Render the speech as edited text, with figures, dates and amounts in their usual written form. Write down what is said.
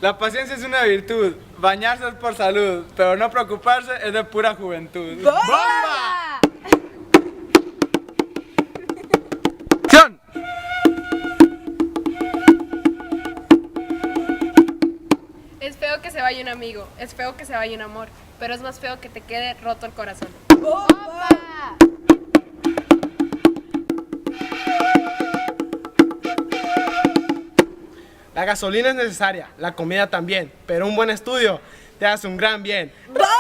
La paciencia es una virtud, bañarse es por salud, pero no preocuparse es de pura juventud. ¡Bomba! ¡Acción! Es feo que se vaya un amigo, es feo que se vaya un amor, pero es más feo que te quede roto el corazón. ¡Bomba! La gasolina es necesaria, la comida también, pero un buen estudio te hace un gran bien. ¡Bomba!